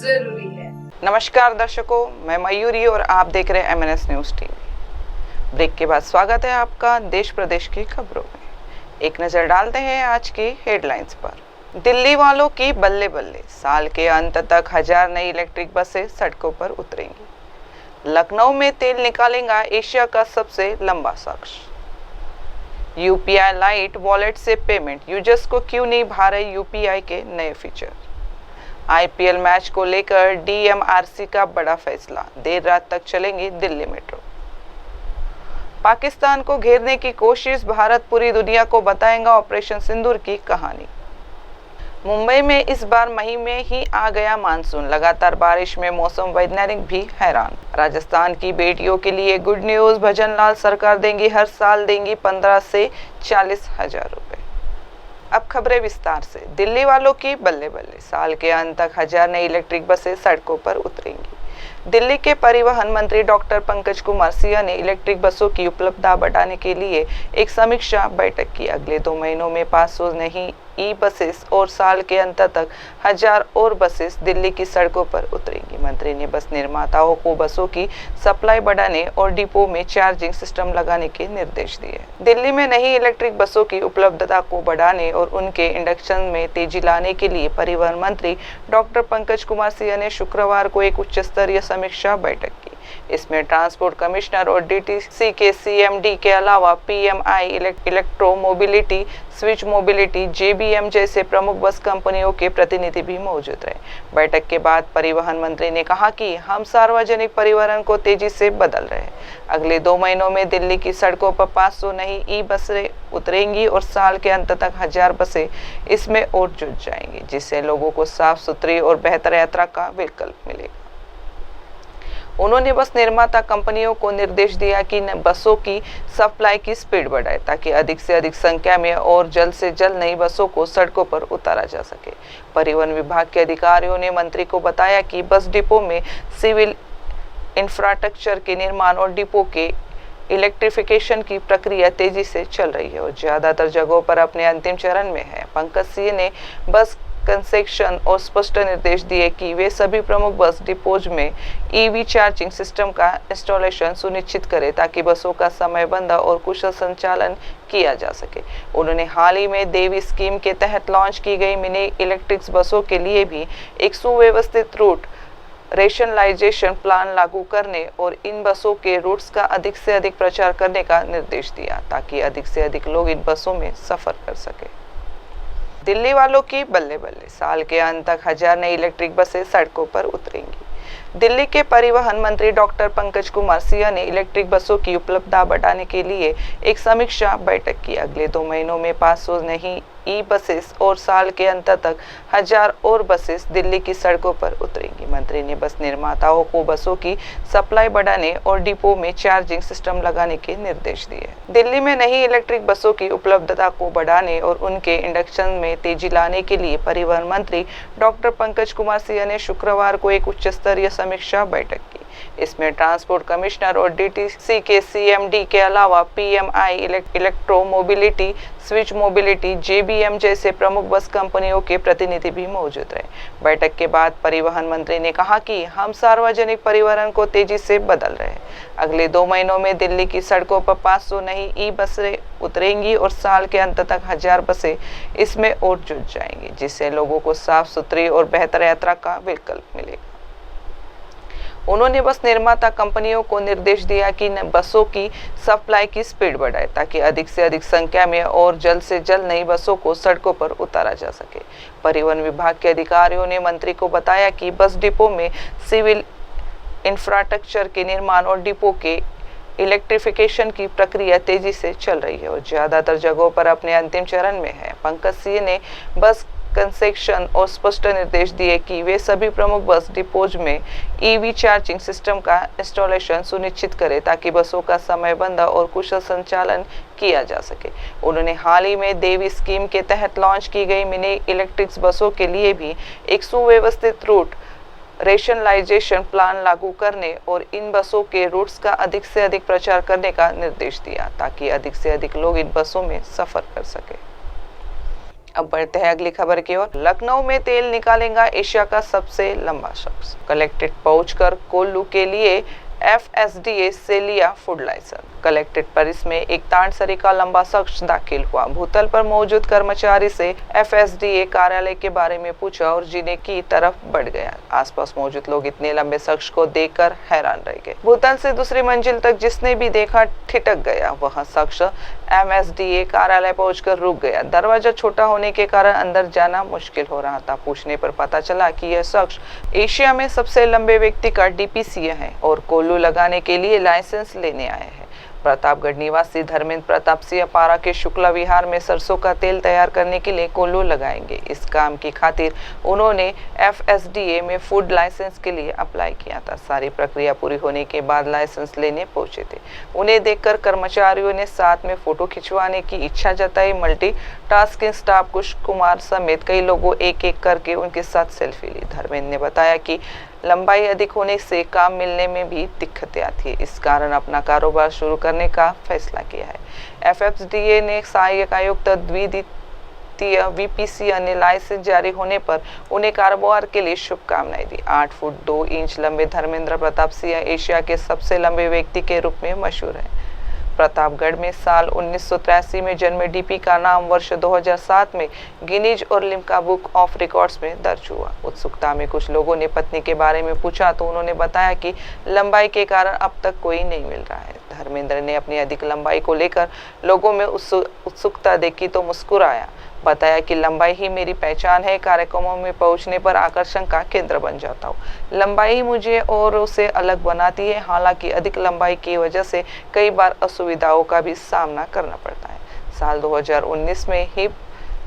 जरूरी है। नमस्कार दर्शकों, मैं मयूरी और आप देख रहे हैं MNS न्यूज़ टीवी। ब्रेक के बाद स्वागत है आपका देश प्रदेश की खबरों में। एक नज़र डालते हैं आज की हेडलाइंस पर। दिल्ली वालों की बल्ले बल्ले, साल के अंत तक 1000 नई इलेक्ट्रिक बसें सड़कों पर उतरेंगी। लखनऊ में तेल निकालेगा एशिया का सबसे लंबा शख्स। UPI लाइट वॉलेट से पेमेंट, यूजर्स को क्यों नहीं भा रहे UPI के नए फीचर। IPL मैच को लेकर DMRC का बड़ा फैसला, देर रात तक चलेंगी दिल्ली मेट्रो। पाकिस्तान को घेरने की कोशिश, भारत पूरी दुनिया को बताएगा ऑपरेशन सिंदूर की कहानी। मुंबई में इस बार मई में ही आ गया मानसून, लगातार बारिश में मौसम वैज्ञानिक भी हैरान। राजस्थान की बेटियों के लिए गुड न्यूज, भजनलाल सरकार देंगी, हर साल देंगी 15 से 40 हजार रुपए। अब खबरें विस्तार से। दिल्ली वालों की बल्ले बल्ले, साल के अंत तक 1000 नई इलेक्ट्रिक बसें सड़कों पर उतरेंगी। दिल्ली के परिवहन मंत्री डॉक्टर पंकज कुमार सिंह ने इलेक्ट्रिक बसों की उपलब्धता बढ़ाने के लिए एक समीक्षा बैठक की। अगले 2 महीनों में 500 नई बसेस और साल के अंत तक 1000 और बसेस दिल्ली की सड़कों पर उतरेंगी। मंत्री ने बस निर्माताओं को बसों की सप्लाई बढ़ाने और डिपो में चार्जिंग सिस्टम लगाने के निर्देश दिए। दिल्ली में नई इलेक्ट्रिक बसों की उपलब्धता को बढ़ाने और उनके इंडक्शन में तेजी लाने के लिए परिवहन मंत्री डॉक्टर पंकज कुमार सिंह ने शुक्रवार को एक उच्च स्तरीय समीक्षा बैठक की। इसमें ट्रांसपोर्ट कमिश्नर और DTC के CMD के अलावा PMI, electro mobility, switch mobility, JBM जैसे प्रमुख बस कंपनियों के प्रतिनिधि भी मौजूद रहे। बैठक के बाद परिवहन मंत्री ने कहा कि हम सार्वजनिक परिवहन को तेजी से बदल रहे हैं। अगले 2 महीनों में दिल्ली की सड़कों पर 500 नई बसें उतरेंगी और साल के अंत तक 1000 बसें इसमें और जुड़ जाएंगी, जिससे लोगों को साफ सुथरी और बेहतर यात्रा का विकल्प मिलेगा। उन्होंने बस निर्माता कंपनियों को निर्देश दिया कि बसों की सप्लाई की स्पीड बढ़ाए ताकि अधिक से अधिक संख्या में और जल्द से जल्द नई बसों को सड़कों पर उतारा जा सके। परिवहन विभाग के अधिकारियों ने मंत्री को बताया कि बस डिपो में सिविल इंफ्रास्ट्रक्चर के निर्माण और डिपो के इलेक्ट्रिफिकेशन की प्रक्रिया तेजी से चल रही है और ज्यादातर जगहों पर अपने अंतिम चरण में है। पंकज सिंह ने बस कंसेक्शन और स्पष्ट निर्देश दिए कि वे सभी प्रमुख बस डिपोज में EV चार्जिंग सिस्टम का इंस्टॉलेशन सुनिश्चित करें ताकि बसों का समयबद्ध और कुशल संचालन किया जा सके। उन्होंने हाल ही में देवी स्कीम के तहत लॉन्च की गई मिनी इलेक्ट्रिक बसों के लिए भी एक सुव्यवस्थित रूट रेशनलाइजेशन प्लान लागू करने और इन बसों के रूट्स का अधिक से अधिक प्रचार करने का निर्देश दिया ताकि अधिक से अधिक लोग इन बसों में सफर कर सके। दिल्ली वालों की बल्ले बल्ले, साल के अंत तक 1000 नई इलेक्ट्रिक बसें सड़कों पर उतरेंगी। दिल्ली के परिवहन मंत्री डॉक्टर पंकज कुमार सिंह ने इलेक्ट्रिक बसों की उपलब्धता बढ़ाने के लिए एक समीक्षा बैठक की। अगले 2 महीनों में 500 नई बसेस और साल के अंत तक 1000 और बसेस दिल्ली की सड़कों पर उतरेंगी। मंत्री ने बस निर्माताओं को बसों की सप्लाई बढ़ाने और डिपो में चार्जिंग सिस्टम लगाने के निर्देश दिए। दिल्ली में नई इलेक्ट्रिक बसों की उपलब्धता को बढ़ाने और उनके इंडक्शन में तेजी लाने के लिए परिवहन मंत्री डॉक्टर पंकज कुमार सिंह ने शुक्रवार को एक उच्च स्तरीय समीक्षा बैठक की। इसमें ट्रांसपोर्ट कमिश्नर और DTC के CMD के अलावा PMI, electro mobility, switch mobility, JBM जैसे प्रमुख बस कंपनियों के प्रतिनिधि भी मौजूद रहे। बैठक के बाद परिवहन मंत्री ने कहा कि हम सार्वजनिक परिवहन को तेजी से बदल रहे हैं। अगले 2 महीनों में दिल्ली की सड़कों पर 500 नई बसें उतरेंगी और साल के अंत तक 1000 बसें इसमें और जुड़ जाएंगी, जिससे लोगों को साफ सुथरी और बेहतर यात्रा का विकल्प मिलेगा। उन्होंने बस निर्माता कंपनियों को निर्देश दिया कि बसों की सप्लाई की स्पीड बढ़ाए ताकि अधिक से अधिक संख्या में और जल्द से जल्द नई बसों को सड़कों पर उतारा जा सके। परिवहन विभाग के अधिकारियों ने मंत्री को बताया कि बस डिपो में सिविल इंफ्रास्ट्रक्चर के निर्माण और डिपो के इलेक्ट्रिफिकेशन की प्रक्रिया तेजी से चल रही है और ज्यादातर जगहों पर अपने अंतिम चरण में है। पंकज सिंह ने बस कंसेक्शन और स्पष्ट निर्देश दिए कि वे सभी प्रमुख बस डिपोज में EV चार्जिंग सिस्टम का इंस्टॉलेशन सुनिश्चित करें ताकि बसों का समयबद्ध और कुशल संचालन किया जा सके। उन्होंने हाल ही में देवी स्कीम के तहत लॉन्च की गई मिनी इलेक्ट्रिक बसों के लिए भी एक सुव्यवस्थित रूट रेशनलाइजेशन प्लान लागू करने और इन बसों के रूट्स का अधिक से अधिक प्रचार करने का निर्देश दिया ताकि अधिक से अधिक लोग इन बसों में सफर कर सके। अब बढ़ते हैं अगली खबर की ओर। लखनऊ में तेल निकालेगा एशिया का सबसे लंबा शख्स, कलेक्टेड पहुंचकर कोल्लू के लिए FSDA से लिया फूड लाइसेंस। कलेक्टेड परिस में एक तानसरी का लंबा शख्स दाखिल हुआ। भूतल पर मौजूद कर्मचारी से FSDA कार्यालय के बारे में पूछा और जीने की तरफ बढ़ गया। आसपास मौजूद लोग इतने लंबे शख्स को देखकर हैरान रह गए। भूतल से दूसरी मंजिल तक जिसने भी देखा ठिठक गया। वह शख्स MSDA कार्यालय पहुंचकर रुक गया। दरवाजा छोटा होने के कारण अंदर जाना मुश्किल हो रहा था। पूछने पर पता चला कि यह शख्स एशिया में सबसे लंबे व्यक्ति का DPCA है और कोल्लू लगाने के लिए लाइसेंस लेने आए हैं। प्रतापगढ़ निवासी धर्मेंद्र प्रताप सिंह पारा के शुक्ला विहार में सरसों का तेल तैयार करने के लिए कोल्लू लगाएंगे। इस काम की खातिर उन्होंने FSDA में फूड लाइसेंस के लिए अप्लाई किया था। सारी प्रक्रिया पूरी होने के बाद लाइसेंस लेने पहुंचे थे। उन्हें देखकर कर्मचारियों ने साथ में फोटो खिंचवाने की इच्छा जताई। मल्टी टास्किंग स्टाफ कुश कुमार समेत कई लोगों एक एक करके उनके साथ सेल्फी ली। धर्मेंद्र ने बताया कि लंबाई अधिक होने से काम मिलने में भी दिक्कतें आती है, इस कारण अपना कारोबार शुरू करने का फैसला किया है। FSDA ने सहायक आयुक्त द्वितीय VPC ने लाइसेंस जारी होने पर उन्हें कारोबार के लिए शुभकामनाएं दी। 8 फुट 2 इंच लंबे धर्मेंद्र प्रताप सिंह एशिया के सबसे लंबे व्यक्ति के रूप में मशहूर है। प्रतापगढ़ में साल 1983 में जन्मे DP का नाम वर्ष 2007 में गिनीज और लिम्का बुक ऑफ रिकॉर्ड्स में दर्ज हुआ। उत्सुकता में कुछ लोगों ने पत्नी के बारे में पूछा तो उन्होंने बताया कि लंबाई के कारण अब तक कोई नहीं मिल रहा है। धर्मेंद्र ने अपनी अधिक लंबाई को लेकर लोगों में उत्सुकता देखी तो मुस्कुराया। बताया कि लंबाई ही मेरी पहचान है, कार्यक्रमों में पहुंचने पर आकर्षण का केंद्र बन जाता हूँ। लंबाई ही मुझे और उसे अलग बनाती है। हालांकि अधिक लंबाई की वजह से कई बार असुविधाओं का भी सामना करना पड़ता है। साल 2019 में हिप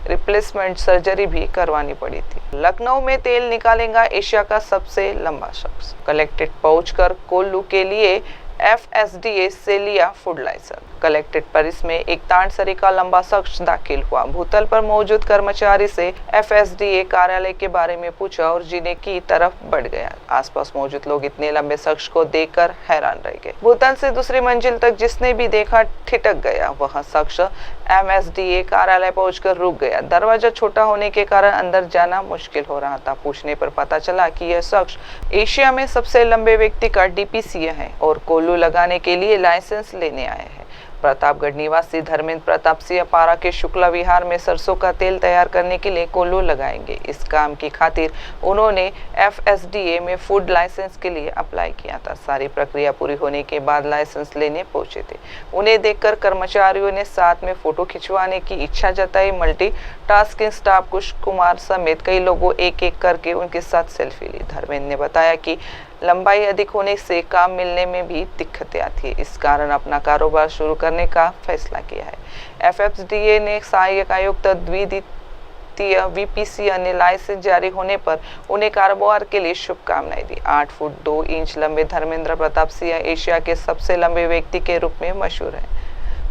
रिप्लेसमेंट सर्जरी भी करवानी पड़ी थी। लखनऊ में तेल निकालेगा एशिया का सबसे लंबा शख्स, कलेक्टेड पहुंचकर कोल्लू के लिए FSDA से लिया फूड लाइसेंस। कलेक्टेड परिस में एक तानसरी का लंबा शख्स दाखिल हुआ। भूतल पर मौजूद कर्मचारी से FSDA कार्यालय के बारे में पूछा और जीने की तरफ बढ़ गया। आसपास मौजूद लोग इतने लंबे शख्स को देखकर हैरान रह गए। भूतल से दूसरी मंजिल तक जिसने भी देखा ठिठक गया। वह शख्स MSDA कार्यालय पहुंचकर रुक गया। दरवाजा छोटा होने के कारण अंदर जाना मुश्किल हो रहा था। पूछने पर पता चला कि यह शख्स एशिया में सबसे लंबे व्यक्ति का DPCA है और कोल्लू लगाने के लिए लाइसेंस लेने आए हैं। प्रतापगढ़ निवासी धर्मेंद्र प्रताप सिंह पारा के शुक्ला विहार में सरसों का तेल तैयार करने के लिए कोल्लू लगाएंगे। इस काम की खातिर उन्होंने FSDA में फूड लाइसेंस के लिए अप्लाई किया था। सारी प्रक्रिया पूरी होने के बाद लाइसेंस लेने पहुंचे थे। उन्हें देखकर कर्मचारियों ने साथ में फोटो खिंचवाने की इच्छा जताई। मल्टी टास्किंग स्टाफ कुश कुमार समेत कई लोगों एक एक करके उनके साथ सेल्फी ली। धर्मेंद्र ने बताया कि लंबाई अधिक होने से काम मिलने में भी दिक्कतें आती है, इस कारण अपना कारोबार शुरू करने का फैसला किया है। FSDA ने सहायक आयुक्त द्वितीय VPC ने लाइसेंस जारी होने पर उन्हें कारोबार के लिए शुभकामनाएं दी। 8 फुट 2 इंच लंबे धर्मेंद्र प्रताप सिंह एशिया के सबसे लंबे व्यक्ति के रूप में मशहूर है।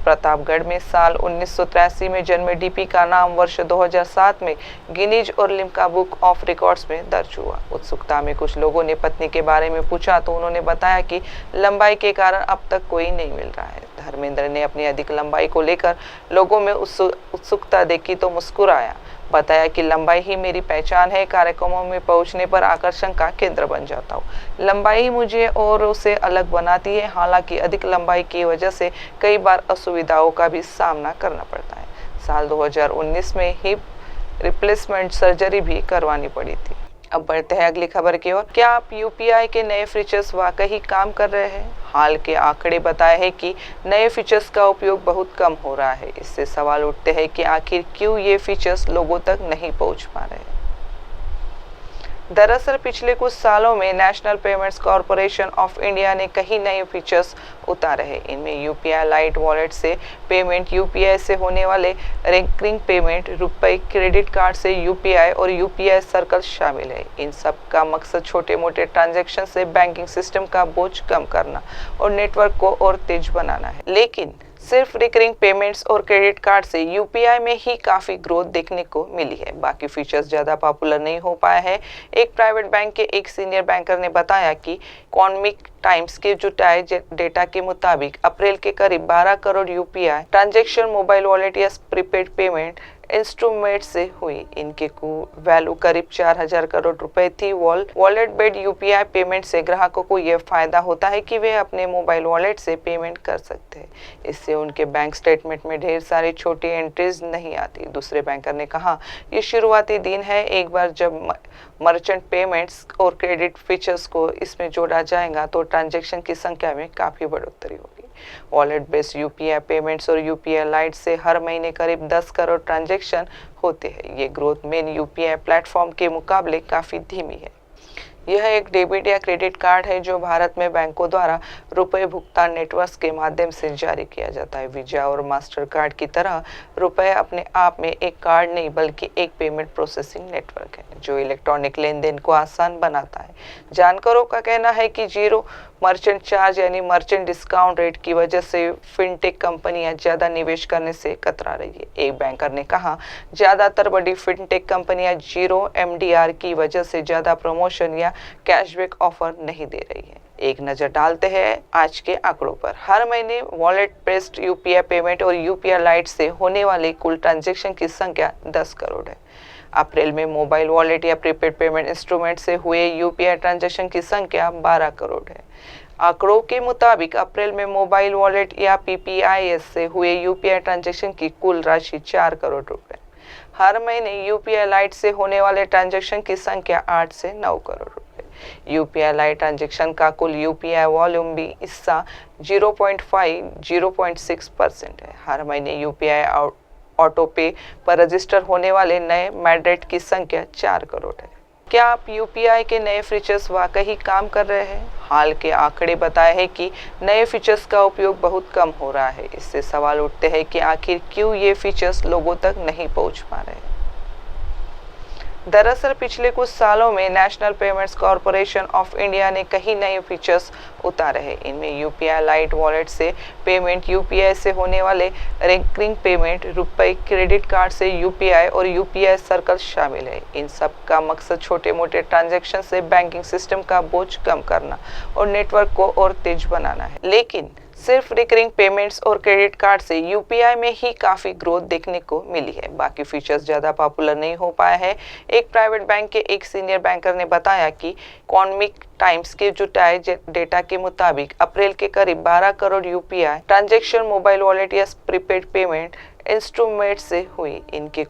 प्रतापगढ़ में साल 1983 में जन्मे DP का नाम वर्ष 2007 में गिनीज और लिम्का बुक ऑफ रिकॉर्ड्स में दर्ज हुआ। उत्सुकता में कुछ लोगों ने पत्नी के बारे में पूछा तो उन्होंने बताया कि लंबाई के कारण अब तक कोई नहीं मिल रहा है। धर्मेंद्र ने अपनी अधिक लंबाई को लेकर लोगों में उत्सुकता देखी तो मुस्कुराया। बताया कि लंबाई ही मेरी पहचान है, कार्यक्रमों में पहुंचने पर आकर्षण का केंद्र बन जाता हूँ। लंबाई ही मुझे और उसे अलग बनाती है। हालांकि अधिक लंबाई की वजह से कई बार असुविधाओं का भी सामना करना पड़ता है। साल 2019 में हिप रिप्लेसमेंट सर्जरी भी करवानी पड़ी थी। अब बढ़ते हैं अगली खबर की ओर। क्या आप UPI के नए फीचर्स वाकई काम कर रहे हैं? हाल के आंकड़े बताए हैं कि नए फीचर्स का उपयोग बहुत कम हो रहा है। इससे सवाल उठते हैं कि आखिर क्यों ये फीचर्स लोगों तक नहीं पहुंच पा रहे हैं। दरअसल पिछले कुछ सालों में national payments corporation of India ने कई नए फीचर्स उतारे हैं। इनमें UPI लाइट वॉलेट से पेमेंट, UPI से होने वाले रिकरिंग पेमेंट, रुपए क्रेडिट कार्ड से UPI और UPI सर्कल शामिल है। इन सब का मकसद छोटे मोटे ट्रांजैक्शन से बैंकिंग सिस्टम का बोझ कम करना और नेटवर्क को और तेज बनाना है। लेकिन सिर्फ रिकरिंग पेमेंट्स और क्रेडिट कार्ड से UPI में ही काफ़ी ग्रोथ देखने को मिली है। बाकी फीचर्स ज़्यादा पॉपुलर नहीं हो पाए हैं। एक प्राइवेट बैंक के एक सीनियर बैंकर ने बताया कि इकोनॉमिक टाइम्स के जुटाए डेटा के मुताबिक अप्रैल के करीब 12 crore UPI transaction mobile wallet या प्रीपेड पेमेंट इंस्ट्रूमेंट से हुई। इनकी वैल्यू करीब 4,000 करोड़ रुपए थी। वॉलेट बेस्ड यूपीआई पेमेंट से ग्राहकों को यह फायदा होता है कि वे अपने मोबाइल वॉलेट से पेमेंट कर सकते हैं। इससे उनके बैंक स्टेटमेंट में ढेर सारी छोटी एंट्रीज नहीं आती। दूसरे बैंकर ने कहा, ये शुरुआती दिन है। एक बार जब मर्चेंट पेमेंट्स और क्रेडिट फीचर्स को इसमें जोड़ा जाएगा तो ट्रांजैक्शन की संख्या में काफ़ी बढ़ोतरी होगी। वॉलेट बेस्ड यूपीआई पेमेंट्स और यूपीआई लाइट से हर महीने करीब 10 करोड़ ट्रांजैक्शन होते हैं। ये ग्रोथ मेन यूपीआई प्लेटफॉर्म के मुकाबले काफ़ी धीमी है। यह एक डेबिट या क्रेडिट कार्ड है जो भारत में बैंकों द्वारा रुपए भुगतान नेटवर्क के माध्यम से जारी किया जाता है। वीजा और मास्टर कार्ड की तरह रुपए अपने आप में एक कार्ड नहीं बल्कि एक पेमेंट प्रोसेसिंग नेटवर्क है जो इलेक्ट्रॉनिक लेन देन को आसान बनाता है। जानकारों का कहना है कि जीरो मर्चेंट चार्ज यानी मर्चेंट डिस्काउंट रेट की वजह से फिनटेक कंपनियां ज़्यादा निवेश करने से कतरा रही है। एक बैंकर ने कहा, ज़्यादातर बड़ी फिनटेक कंपनियां जीरो एमडीआर की वजह से ज़्यादा प्रमोशन या कैशबैक ऑफर नहीं दे रही है। एक नज़र डालते हैं आज के आंकड़ों पर। हर महीने वॉलेट बेस्ड यूपीआई पेमेंट और यूपीआई लाइट से होने वाले कुल ट्रांजैक्शन की संख्या 10 करोड़ है। अप्रैल में मोबाइल वॉलेट या प्रीपेड पेमेंट इंस्ट्रूमेंट से हुए यूपीआई ट्रांजैक्शन की संख्या 12 करोड़ है। आंकड़ों के मुताबिक अप्रैल में मोबाइल वॉलेट या पीपीआईएस से हुए यूपीआई ट्रांजैक्शन की कुल राशि 4 करोड़ रुपए। हर महीने यूपीआई लाइट से होने वाले ट्रांजैक्शन की संख्या 8 से 9 करोड़ रुपए। यूपीआई लाइट ट्रांजैक्शन का कुल यूपीआई वॉल्यूम भी हिस्सा 0.6% है। हर महीने यूपीआई ऑटो पे पर रजिस्टर होने वाले नए मैड्रेट की संख्या 4 करोड़ है। क्या आप यूपीआई के नए फीचर्स वाकई काम कर रहे हैं? हाल के आंकड़े बताए हैं कि नए फीचर्स का उपयोग बहुत कम हो रहा है। इससे सवाल उठते हैं कि आखिर क्यों ये फीचर्स लोगों तक नहीं पहुंच पा रहे हैं। दरअसल पिछले कुछ सालों में national payments corporation of India ने कई नए फीचर्स उतारे हैं। इनमें यूपीआई लाइट वॉलेट से पेमेंट, यूपीआई से होने वाले रिकरिंग पेमेंट, रुपए क्रेडिट कार्ड से यूपीआई और यूपीआई सर्कल शामिल है। इन सब का मकसद छोटे मोटे ट्रांजैक्शन से बैंकिंग सिस्टम का बोझ कम करना और नेटवर्क को और तेज बनाना है। लेकिन सिर्फ रिकरिंग पेमेंट्स और क्रेडिट कार्ड से यूपीआई में ही काफ़ी ग्रोथ देखने को मिली है। बाकी फीचर्स ज़्यादा पॉपुलर नहीं हो पाए हैं। एक प्राइवेट बैंक के एक सीनियर बैंकर ने बताया कि इकोनॉमिक टाइम्स के जुटाए डेटा के मुताबिक अप्रैल के करीब 12 crore UPI transaction mobile wallet या प्रीपेड पेमेंट इंस्ट्रूमेंट से हुई। इनकी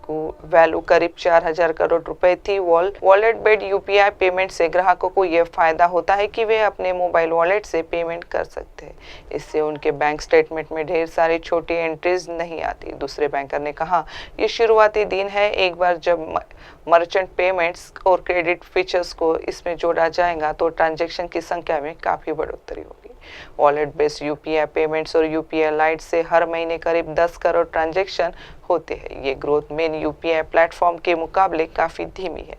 वैल्यू करीब 4,000 करोड़ रुपए थी। वॉलेट बेस्ड यूपीआई पेमेंट से ग्राहकों को यह फायदा होता है कि वे अपने मोबाइल वॉलेट से पेमेंट कर सकते हैं। इससे उनके बैंक स्टेटमेंट में ढेर सारी छोटी एंट्रीज नहीं आती। दूसरे बैंकर ने कहा, ये शुरुआती दिन है। एक बार जब मर्चेंट पेमेंट्स और क्रेडिट फीचर्स को इसमें जोड़ा जाएगा तो ट्रांजैक्शन की संख्या में काफ़ी बढ़ोतरी होगी। वॉलेट बेस्ड यूपीआई पेमेंट्स और यूपीआई लाइट से हर महीने करीब 10 करोड़ ट्रांजैक्शन होते हैं। ये ग्रोथ मेन यूपीआई प्लेटफॉर्म के मुकाबले काफ़ी धीमी है।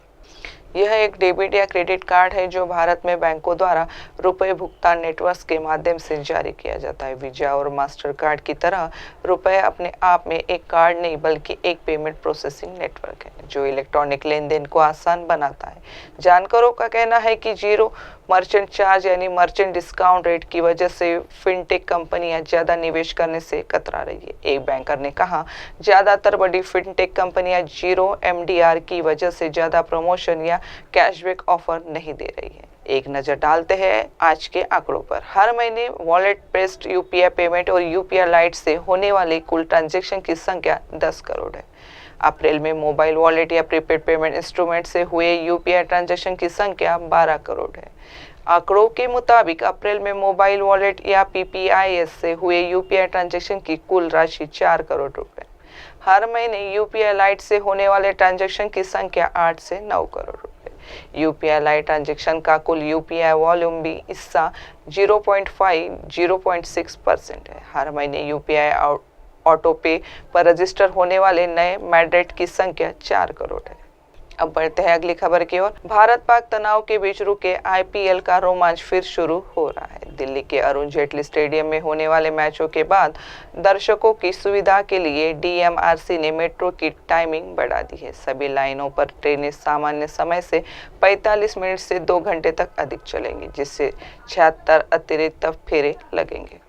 यह एक डेबिट या क्रेडिट कार्ड है जो भारत में बैंकों द्वारा रुपए भुगतान नेटवर्क के माध्यम से जारी किया जाता है। वीजा और मास्टर कार्ड की तरह रुपए अपने आप में एक कार्ड नहीं बल्कि एक पेमेंट प्रोसेसिंग नेटवर्क है जो इलेक्ट्रॉनिक लेन देन को आसान बनाता है। जानकारों का कहना है कि जीरो मर्चेंट चार्ज यानी मर्चेंट डिस्काउंट रेट की वजह से फिनटेक कंपनियां ज़्यादा निवेश करने से कतरा रही है। एक बैंकर ने कहा, ज़्यादातर बड़ी फिनटेक कंपनियां जीरो एमडीआर की वजह से ज़्यादा प्रमोशन या कैशबैक ऑफर नहीं दे रही है। एक नज़र डालते हैं आज के आंकड़ों पर। हर महीने वॉलेट बेस्ड यूपीआई पेमेंट और यूपीआई लाइट से होने वाले कुल ट्रांजैक्शन की संख्या 10 करोड़ है। अप्रैल में मोबाइल वॉलेट या प्रीपेड पेमेंट इंस्ट्रूमेंट से हुए यूपीआई ट्रांजैक्शन की संख्या 12 करोड़ है। आंकड़ों के मुताबिक अप्रैल में मोबाइल वॉलेट या पीपीआईएस से हुए यूपीआई ट्रांजैक्शन की कुल राशि 4 करोड़ रुपए। हर महीने यूपीआई लाइट से होने वाले ट्रांजैक्शन की संख्या 8 से 9 करोड़ रुपए। यूपीआई लाइट ट्रांजैक्शन का कुल यूपीआई वॉल्यूम भी हिस्सा 0.6% है। हर महीने यूपीआई ऑटो पे पर रजिस्टर होने वाले नए मैड्रेट की संख्या 4 करोड़ है। अब बढ़ते हैं अगली खबर की ओर। भारत पाक तनाव के बीच रुके आईपीएल का रोमांच फिर शुरू हो रहा है। दिल्ली के अरुण जेटली स्टेडियम में होने वाले मैचों के बाद दर्शकों की सुविधा के लिए डीएमआरसी ने मेट्रो की टाइमिंग बढ़ा दी है। सभी लाइनों पर ट्रेनें सामान्य समय से 45 मिनट से 2 घंटे तक अधिक चलेंगी, जिससे 76 अतिरिक्त फेरे लगेंगे।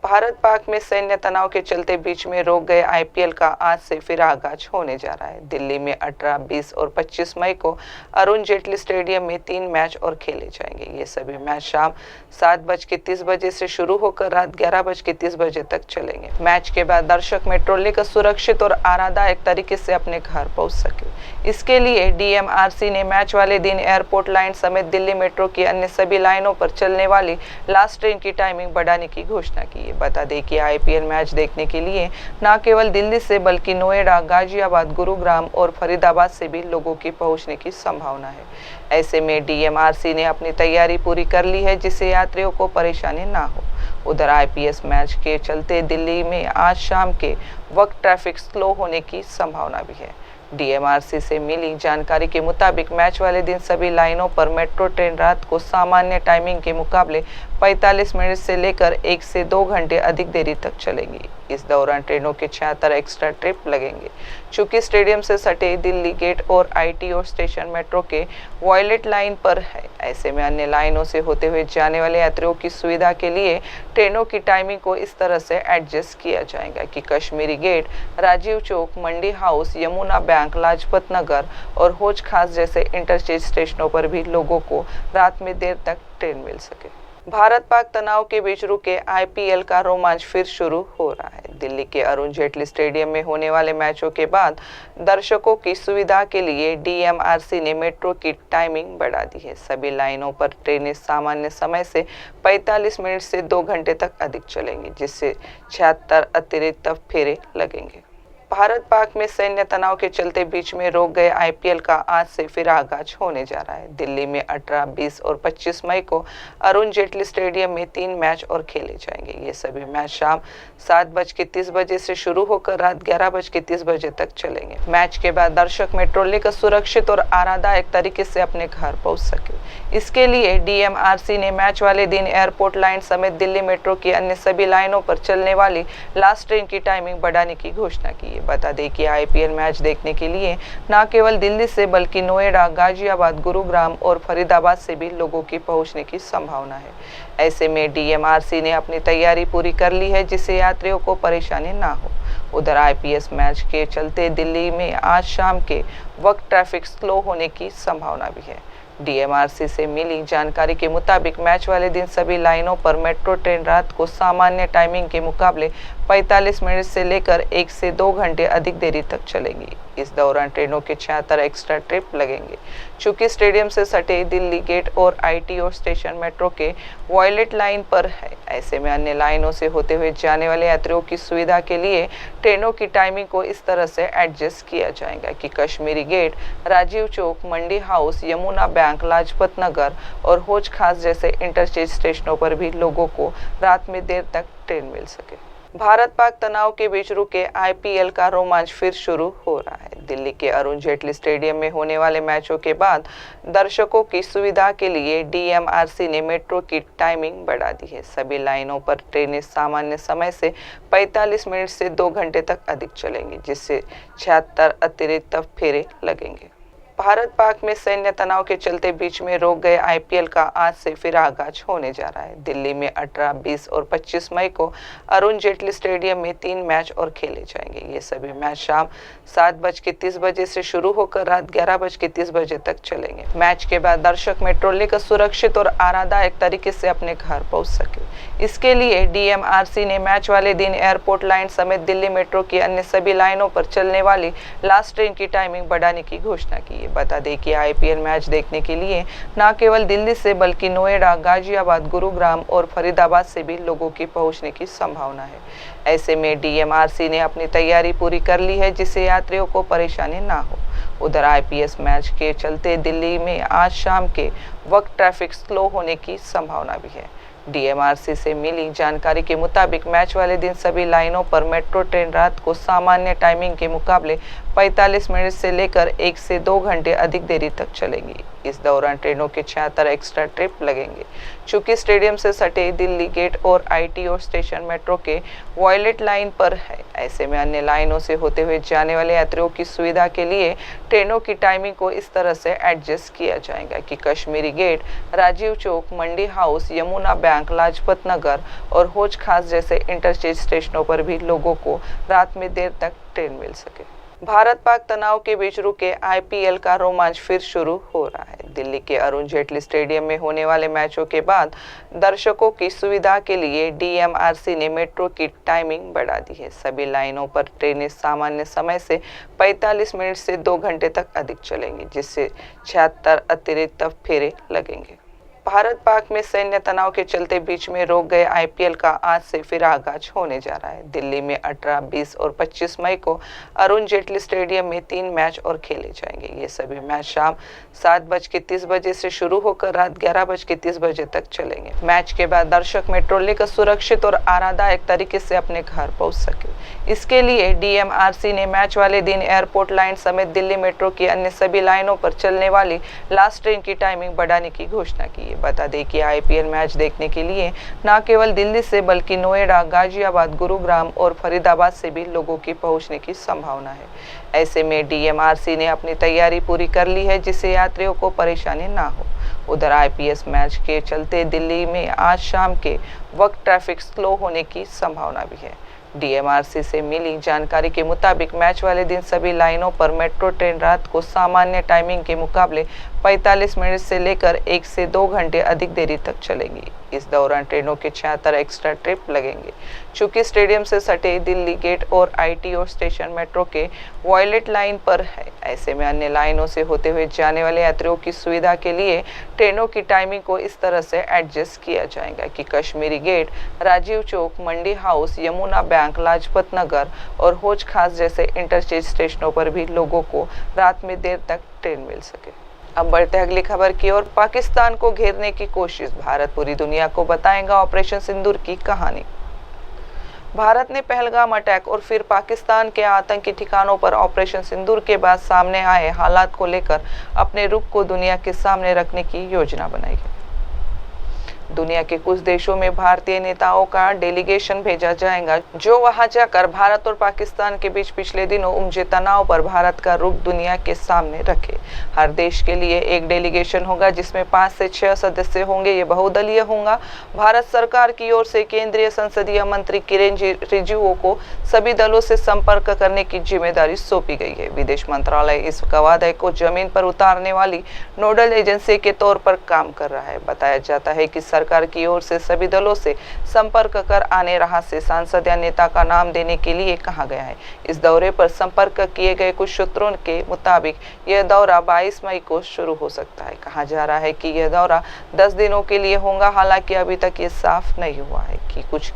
भारत पाक में सैन्य तनाव के चलते बीच में रोक गए आईपीएल का आज से फिर आगाज होने जा रहा है। दिल्ली में 18, 20 और 25 मई को अरुण जेटली स्टेडियम में 3 मैच और खेले जाएंगे। ये सभी मैच शाम 7:30 बजे से शुरू होकर रात 11:30 बजे तक चलेंगे। मैच के बाद दर्शक मेट्रो लेकर सुरक्षित और आरामदायक तरीके से अपने घर पहुंच सके। इसके लिए डीएमआरसी ने मैच वाले दिन एयरपोर्ट लाइन समेत दिल्ली मेट्रो की अन्य सभी लाइनों पर चलने वाली लास्ट ट्रेन की टाइमिंग बढ़ाने की घोषणा की है। बता दें कि आईपीएल मैच देखने के लिए न केवल दिल्ली से बल्कि नोएडा, गाजियाबाद, गुरुग्राम और फरीदाबाद से भी लोगों की पहुंचने की संभावना है। ऐसे में डीएमआरसी ने अपनी तैयारी पूरी कर ली है जिससे यात्रियों को परेशानी ना हो। उधर आईपीएल मैच के चलते दिल्ली में आज शाम के वक्त ट्रैफिक स्लो होने की संभावना भी है। डीएमआरसी से मिली जानकारी के मुताबिक मैच वाले दिन सभी लाइनों पर मेट्रो ट्रेन रात को सामान्य टाइमिंग के मुकाबले 45 मिनट से लेकर 1 से 2 घंटे अधिक देरी तक चलेंगी। इस दौरान ट्रेनों के 76 एक्स्ट्रा ट्रिप लगेंगे। चूंकि स्टेडियम से सटे दिल्ली गेट और आईटीओ स्टेशन मेट्रो के वॉयलेट लाइन पर है, ऐसे में अन्य लाइनों से होते हुए जाने वाले यात्रियों की सुविधा के लिए ट्रेनों की टाइमिंग को इस तरह से एडजस्ट किया जाएगा कि Kashmiri Gate, Rajiv Chowk, Mandi House, Yamuna bank, Lajpat Nagar और हौज खास जैसे इंटरचेंज स्टेशनों पर भी लोगों को रात में देर तक ट्रेन मिल सके। भारत पाक तनाव के बीच रुके आईपीएल का रोमांच फिर शुरू हो रहा है। दिल्ली के अरुण जेटली स्टेडियम में होने वाले मैचों के बाद दर्शकों की सुविधा के लिए डीएमआरसी ने मेट्रो की टाइमिंग बढ़ा दी है। सभी लाइनों पर ट्रेनें सामान्य समय से 45 मिनट से 2 घंटे तक अधिक चलेंगी, जिससे 76 अतिरिक्त फेरे लगेंगे। भारत पाक में सैन्य तनाव के चलते बीच में रोक गए आईपीएल का आज से फिर आगाज होने जा रहा है। दिल्ली में 18, 20 और 25 मई को अरुण जेटली स्टेडियम में 3 मैच और खेले जाएंगे। ये सभी मैच शाम 7:30 बजे से शुरू होकर रात 11:30 बजे तक चलेंगे। मैच के बाद दर्शक मेट्रो लेकर सुरक्षित और आरामदायक तरीके से अपने घर पहुंच सके। इसके लिए डीएमआरसी ने मैच वाले दिन एयरपोर्ट लाइन समेत दिल्ली मेट्रो की अन्य सभी लाइनों पर चलने वाली लास्ट ट्रेन की टाइमिंग बढ़ाने की घोषणा की है। बता दें कि आईपीएल मैच देखने के लिए न केवल दिल्ली से बल्कि नोएडा, गाजियाबाद, गुरुग्राम और फरीदाबाद से भी लोगों की पहुंचने की संभावना है। ऐसे में डीएमआरसी ने अपनी तैयारी पूरी कर ली है जिससे यात्रियों को परेशानी ना हो। उधर आईपीएल मैच के चलते दिल्ली में आज शाम के वक्त ट्रैफिक स्लो होने की संभावना भी है। डीएमआरसी से मिली जानकारी के मुताबिक मैच वाले दिन सभी लाइनों पर मेट्रो ट्रेन रात को सामान्य टाइमिंग के मुकाबले 45 मिनट से लेकर 1 से 2 घंटे अधिक देरी तक चलेंगी। इस दौरान ट्रेनों के 76 एक्स्ट्रा ट्रिप लगेंगे। चूंकि स्टेडियम से सटे दिल्ली गेट और आईटीओ स्टेशन मेट्रो के वॉयलेट लाइन पर है, ऐसे में अन्य लाइनों से होते हुए जाने वाले यात्रियों की सुविधा के लिए ट्रेनों की टाइमिंग को इस तरह से एडजस्ट किया जाएगा कि Kashmiri Gate, Rajiv Chowk, Mandi House, Yamuna bank, Lajpat Nagar और हौज खास जैसे इंटरचेंज स्टेशनों पर भी लोगों को रात में देर तक ट्रेन मिल सके। भारत पाक तनाव के बीच रुके आईपीएल का रोमांच फिर शुरू हो रहा है। दिल्ली के अरुण जेटली स्टेडियम में होने वाले मैचों के बाद दर्शकों की सुविधा के लिए डीएमआरसी ने मेट्रो की टाइमिंग बढ़ा दी है। सभी लाइनों पर ट्रेनें सामान्य समय से 45 मिनट से 2 घंटे तक अधिक चलेंगी, जिससे 76 अतिरिक्त फेरे लगेंगे। भारत पाक में सैन्य तनाव के चलते बीच में रोक गए आईपीएल का आज से फिर आगाज होने जा रहा है। दिल्ली में 18, 20 और 25 मई को अरुण जेटली स्टेडियम में 3 मैच और खेले जाएंगे। ये सभी मैच शाम 7:30 बजे से शुरू होकर रात 11:30 बजे तक चलेंगे। मैच के बाद दर्शक मेट्रो लेकर सुरक्षित और आरामदायक तरीके से अपने घर पहुंच सके। इसके लिए डीएमआरसी ने मैच वाले दिन एयरपोर्ट लाइन समेत दिल्ली मेट्रो की अन्य सभी लाइनों पर चलने वाली लास्ट ट्रेन की टाइमिंग बढ़ाने की घोषणा की। बता दें कि आईपीएल मैच देखने के लिए न केवल दिल्ली से बल्कि नोएडा, गाजियाबाद, गुरुग्राम और फरीदाबाद से भी लोगों की पहुंचने की संभावना है। ऐसे में डीएमआरसी ने अपनी तैयारी पूरी कर ली है जिससे यात्रियों को परेशानी ना हो। उधर आईपीएल मैच के चलते दिल्ली में आज शाम के वक्त ट्रैफिक स्लो होने की संभावना भी है। डीएमआरसी से मिली जानकारी के मुताबिक मैच वाले दिन सभी लाइनों पर मेट्रो ट्रेन रात को सामान्य टाइमिंग के मुकाबले 45 मिनट से लेकर 1 से 2 घंटे अधिक देरी तक चलेंगी। इस दौरान ट्रेनों के 76 एक्स्ट्रा ट्रिप लगेंगे। चूंकि स्टेडियम से सटे दिल्ली गेट और आईटीओ स्टेशन मेट्रो के वॉयलेट लाइन पर है, ऐसे में अन्य लाइनों से होते हुए जाने वाले यात्रियों की सुविधा के लिए ट्रेनों की टाइमिंग को इस तरह से एडजस्ट किया जाएगा कि Kashmiri Gate, Rajiv Chowk, Mandi House, Yamuna Bank, bank, Lajpat Nagar और हौज खास जैसे इंटरचेंज स्टेशनों पर भी लोगों को रात में देर तक ट्रेन मिल सके। भारत पाक तनाव के बीच रुके आईपीएल का रोमांच फिर शुरू हो रहा है। दिल्ली के अरुण जेटली स्टेडियम में होने वाले मैचों के बाद दर्शकों की सुविधा के लिए डीएमआरसी ने मेट्रो की टाइमिंग बढ़ा दी है। सभी लाइनों पर ट्रेनें सामान्य समय से 45 मिनट से 2 घंटे तक अधिक चलेंगी, जिससे 76 अतिरिक्त फेरे लगेंगे। भारत पाक में सैन्य तनाव के चलते बीच में रोक गए आईपीएल का आज से फिर आगाज होने जा रहा है। दिल्ली में 18, 20 और 25 मई को अरुण जेटली स्टेडियम में 3 मैच और खेले जाएंगे। ये सभी मैच शाम 7:30 बजे से शुरू होकर रात 11:30 बजे तक चलेंगे। मैच के बाद दर्शक मेट्रो लेकर सुरक्षित और आरामदायक तरीके से अपने घर पहुंच सके। इसके लिए डीएमआरसी ने मैच वाले दिन एयरपोर्ट लाइन समेत दिल्ली मेट्रो की अन्य सभी लाइनों पर चलने वाली लास्ट ट्रेन की टाइमिंग बढ़ाने की घोषणा की है। बता दें कि आईपीएल मैच देखने के लिए न केवल दिल्ली से बल्कि नोएडा, गाजियाबाद, गुरुग्राम और फरीदाबाद से भी लोगों की पहुंचने की संभावना है। ऐसे में डीएमआरसी ने अपनी तैयारी पूरी कर ली है, जिससे यात्रियों को परेशानी ना हो। उधर आईपीएल मैच के चलते दिल्ली में आज शाम के वक्त ट्रैफिक स्लो होने की संभावना भी है। डीएमआरसी से मिली जानकारी के मुताबिक मैच वाले दिन सभी लाइनों पर मेट्रो ट्रेन रात को सामान्य टाइमिंग के मुकाबले 45 मिनट से लेकर 1 से 2 घंटे अधिक देरी तक चलेंगी। इस दौरान ट्रेनों के 76 एक्स्ट्रा ट्रिप लगेंगे। चूंकि स्टेडियम से सटे दिल्ली गेट और आईटीओ स्टेशन मेट्रो के वॉयलेट लाइन पर है, ऐसे में अन्य लाइनों से होते हुए जाने वाले यात्रियों की सुविधा के लिए ट्रेनों की टाइमिंग को इस तरह से एडजस्ट किया जाएगा कि Kashmiri Gate, Rajiv Chowk, Mandi House, Yamuna bank, Lajpat Nagar और हौज खास जैसे इंटरचेंज स्टेशनों पर भी लोगों को रात में देर तक ट्रेन मिल सके। अब बढ़ते अगली खबर की ओर। पाकिस्तान को घेरने की कोशिश, भारत पूरी दुनिया को बताएगा ऑपरेशन सिंदूर की कहानी। भारत ने पहलगाम अटैक और फिर पाकिस्तान के आतंकी ठिकानों पर ऑपरेशन सिंदूर के बाद सामने आए हालात को लेकर अपने रुख को दुनिया के सामने रखने की योजना बनाई है। दुनिया के कुछ देशों में भारतीय नेताओं का डेलीगेशन भेजा जाएगा, जो वहां जाकर भारत और पाकिस्तान के बीच पिछले दिनों उपजे तनाव पर भारत का रुख दुनिया के सामने रखे। हर देश के लिए एक डेलीगेशन होगा, जिसमें 5 से 6 सदस्य होंगे। ये बहुदलीय होगा। भारत सरकार की ओर से केंद्रीय संसदीय मंत्री किरेन रिजिजू को सभी दलों से संपर्क करने की जिम्मेदारी सौंपी गई है। विदेश मंत्रालय इस कवायद को जमीन पर उतारने वाली नोडल एजेंसी के तौर पर काम कर रहा है। बताया जाता है कि सरकार की ओर से सभी दलों से संपर्क कर आने रहा से सांसद या नेता का नाम देने के लिए कहा गया है। इस दौरे पर संपर्क किए गए कुछ सूत्रों के मुताबिक यह दौरा 22 मई को शुरू हो सकता है। कहा जा रहा है कि यह दौरा 10 दिनों के लिए होगा। हालांकि अभी तक ये साफ नहीं हुआ है कि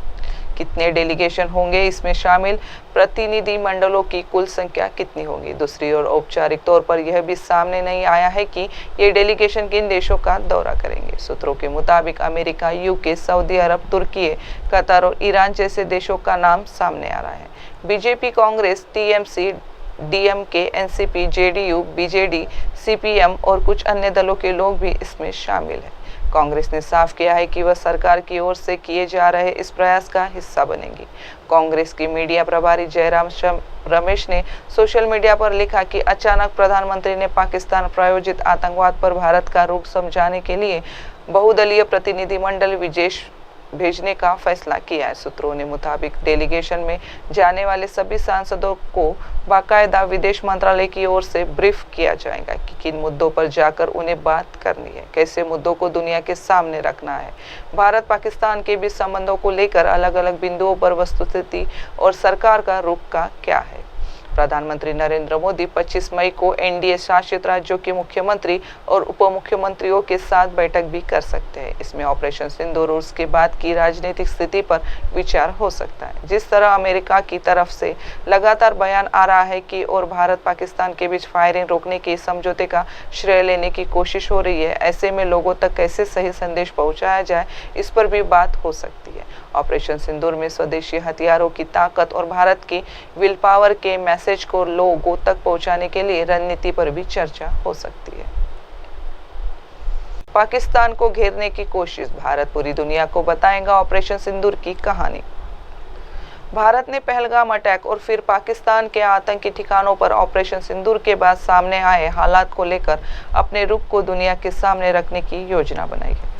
कितने डेलीगेशन होंगे, इसमें शामिल प्रतिनिधि मंडलों की कुल संख्या कितनी होगी। दूसरी ओर औपचारिक तौर पर यह भी सामने नहीं आया है कि ये डेलीगेशन किन देशों का दौरा करेंगे। सूत्रों के मुताबिक अमेरिका, यूके, सऊदी अरब, तुर्की, कतर और ईरान जैसे देशों का नाम सामने आ रहा है। BJP, Congress, TMC, DMK, NCP, JDU, BJD, CPM और कुछ अन्य दलों के लोग भी इसमें शामिल हैं। कांग्रेस ने साफ किया है कि वह सरकार की ओर से किए जा रहे इस प्रयास का हिस्सा बनेगी। कांग्रेस की मीडिया प्रभारी जयराम रमेश ने सोशल मीडिया पर लिखा कि अचानक प्रधानमंत्री ने पाकिस्तान प्रायोजित आतंकवाद पर भारत का रुख समझाने के लिए बहुदलीय प्रतिनिधिमंडल विदेश भेजने का फैसला किया है। सूत्रों ने मुताबिक डेलीगेशन में जाने वाले सभी सांसदों को बाकायदा विदेश मंत्रालय की ओर से ब्रीफ किया जाएगा कि किन मुद्दों पर जाकर उन्हें बात करनी है, कैसे मुद्दों को दुनिया के सामने रखना है। भारत पाकिस्तान के बीच संबंधों को लेकर अलग अलग बिंदुओं पर वस्तुस्थिति और सरकार का रुख का क्या है। प्रधानमंत्री नरेंद्र मोदी 25 मई को एनडीए शासित राज्यों के मुख्यमंत्री और उप मुख्यमंत्रियों के साथ बैठक भी कर सकते हैं। इसमें ऑपरेशन सिंदूर और उसके बाद की राजनीतिक स्थिति पर विचार हो सकता है। जिस तरह अमेरिका की तरफ से लगातार बयान आ रहा है कि और भारत पाकिस्तान के बीच फायरिंग रोकने के समझौते का श्रेय लेने की कोशिश हो रही है, ऐसे में लोगों तक कैसे सही संदेश पहुंचाया जाए, इस पर भी बात हो सकती है। ऑपरेशन सिंदूर में स्वदेशी हथियारों की ताकत और भारत की विल पावर के मैसेज को लोगों तक पहुंचाने के लिए रणनीति पर भी चर्चा हो सकती है। पाकिस्तान को घेरने की कोशिश, भारत पूरी दुनिया को बताएगा ऑपरेशन सिंदूर की कहानी। भारत ने पहलगाम अटैक और फिर पाकिस्तान के आतंकी ठिकानों पर ऑपरेशन सिंदूर के बाद सामने आए हालात को लेकर अपने रुख को दुनिया के सामने रखने की योजना बनाई है।